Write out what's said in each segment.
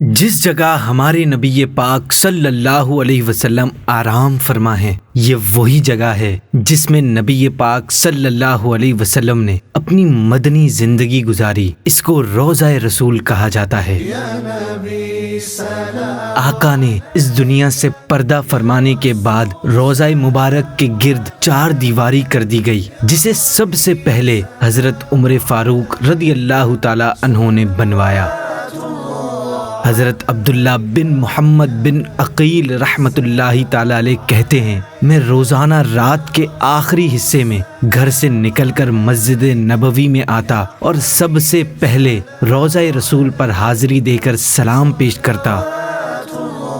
جس جگہ ہمارے نبی پاک صلی اللہ علیہ وسلم آرام فرما ہے، یہ وہی جگہ ہے جس میں نبی پاک صلی اللہ علیہ وسلم نے اپنی مدنی زندگی گزاری۔ اس کو روضہ رسول کہا جاتا ہے۔ آقا نے اس دنیا سے پردہ فرمانے کے بعد روضہ مبارک کے گرد چار دیواری کر دی گئی، جسے سب سے پہلے حضرت عمر فاروق رضی اللہ تعالی عنہ نے بنوایا۔ حضرت عبداللہ بن محمد بن عقیل رحمۃ اللہ تعالی علیہ کہتے ہیں، میں روزانہ رات کے آخری حصے میں گھر سے نکل کر مسجد نبوی میں آتا اور سب سے پہلے روضہ رسول پر حاضری دے کر سلام پیش کرتا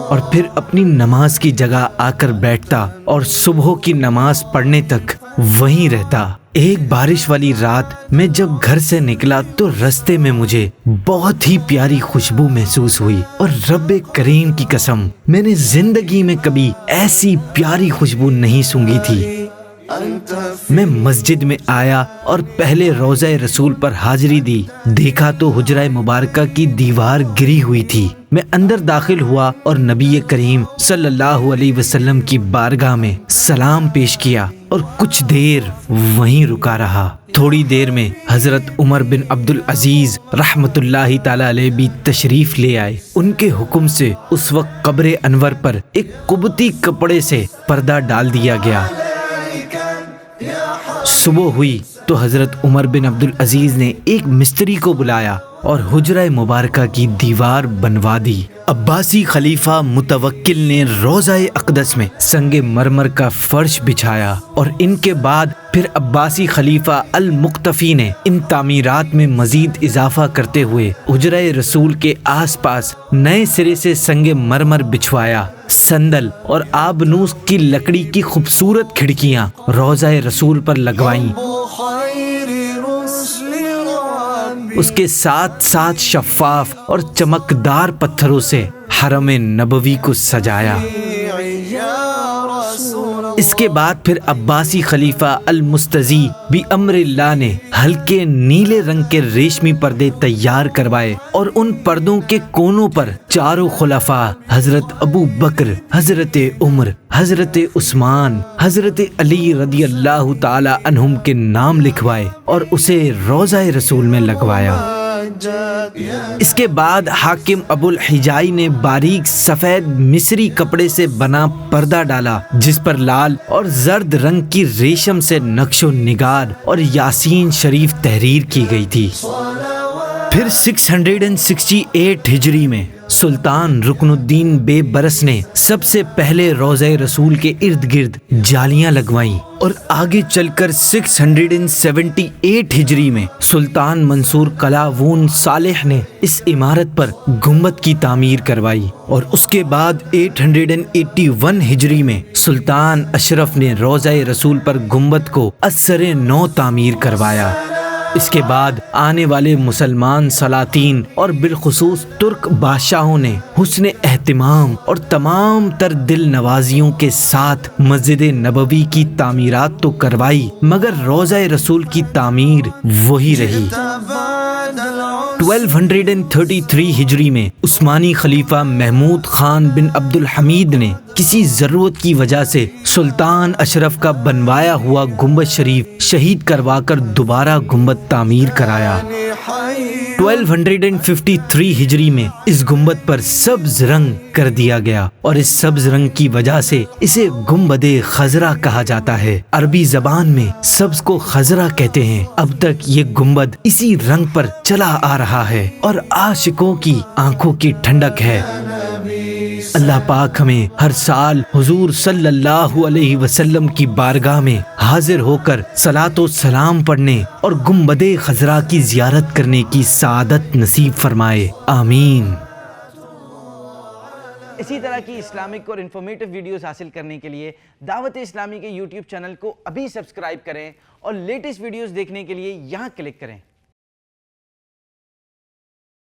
اور پھر اپنی نماز کی جگہ آ کر بیٹھتا اور صبح کی نماز پڑھنے تک وہیں رہتا۔ ایک بارش والی رات میں جب گھر سے نکلا تو رستے میں مجھے بہت ہی پیاری خوشبو محسوس ہوئی، اور رب کریم کی قسم میں نے زندگی میں کبھی ایسی پیاری خوشبو نہیں سونگھی تھی۔ میں مسجد میں آیا اور پہلے روضہ رسول پر حاضری دی۔ دیکھا تو حجرہ مبارکہ کی دیوار گری ہوئی تھی۔ میں اندر داخل ہوا اور نبی کریم صلی اللہ علیہ وسلم کی بارگاہ میں سلام پیش کیا اور کچھ دیر وہیں رکا رہا۔ تھوڑی دیر میں حضرت عمر بن عبدالعزیز رحمۃ اللہ تعالی علیہ بھی تشریف لے آئے۔ ان کے حکم سے اس وقت قبر انور پر ایک قبطی کپڑے سے پردہ ڈال دیا گیا۔ صبح ہوئی تو حضرت عمر بن عبدالعزیز نے ایک مستری کو بلایا اور حجرہ مبارکہ کی دیوار بنوا دی۔ عباسی خلیفہ متوکل نے روضہ اقدس میں سنگ مرمر کا فرش بچھایا، اور ان کے بعد پھر عباسی خلیفہ المقتفی نے ان تعمیرات میں مزید اضافہ کرتے ہوئے حجرہ رسول کے آس پاس نئے سرے سے سنگ مرمر بچھوایا۔ سندل اور آبنوس کی لکڑی کی خوبصورت کھڑکیاں روضہ رسول پر لگوائیں۔ اس کے ساتھ ساتھ شفاف اور چمکدار پتھروں سے حرم نبوی کو سجایا۔ اس کے بعد پھر عباسی خلیفہ المستضی بھی امر اللہ نے ہلکے نیلے رنگ کے ریشمی پردے تیار کروائے، اور ان پردوں کے کونوں پر چاروں خلفاء حضرت ابو بکر، حضرت عمر، حضرت عثمان، حضرت علی رضی اللہ تعالی عنہم کے نام لکھوائے اور اسے روضہ رسول میں لگوایا۔ اس کے بعد حاکم ابو الحجائی نے باریک سفید مصری کپڑے سے بنا پردہ ڈالا، جس پر لال اور زرد رنگ کی ریشم سے نقش و نگار اور یاسین شریف تحریر کی گئی تھی۔ پھر 668 ہجری میں سلطان رکن الدین بے برس نے سب سے پہلے روضہ رسول کے ارد گرد جالیاں لگوائیں، اور آگے چل کر 678 ہجری میں سلطان منصور قلاوون صالح نے اس عمارت پر گنبد کی تعمیر کروائی، اور اس کے بعد 881 ہجری میں سلطان اشرف نے روضہ رسول پر گنبد کو ازسر نو تعمیر کروایا۔ اس کے بعد آنے والے مسلمان سلاطین اور بالخصوص ترک بادشاہوں نے حسن اہتمام اور تمام تر دل نوازیوں کے ساتھ مسجد نبوی کی تعمیرات تو کروائی، مگر روضہ رسول کی تعمیر وہی رہی۔ 1233 ہجری میں عثمانی خلیفہ محمود خان بن عبد الحمید نے کسی ضرورت کی وجہ سے سلطان اشرف کا بنوایا ہوا گنبد شریف شہید کروا کر دوبارہ گنبد تعمیر کرایا۔ 1253 ہجری میں اس گنبد پر سبز رنگ کر دیا گیا، اور اس سبز رنگ کی وجہ سے اسے گنبد خضرا کہا جاتا ہے۔ عربی زبان میں سبز کو خضرا کہتے ہیں۔ اب تک یہ گنبد اسی رنگ پر چلا آ رہا ہے اور عاشقوں کی آنکھوں کی ٹھنڈک ہے۔ اللہ پاک ہمیں ہر سال حضور صلی اللہ علیہ وسلم کی بارگاہ میں حاضر ہو کر صلاۃ و سلام پڑھنے اور گنبد خضرا کی زیارت کرنے کی سعادت نصیب فرمائے، آمین۔ اسی طرح کی اسلامک اور انفارمیٹو ویڈیوز حاصل کرنے کے لیے دعوت اسلامی کے یوٹیوب چینل کو ابھی سبسکرائب کریں، اور لیٹسٹ ویڈیوز دیکھنے کے لیے یہاں کلک کریں۔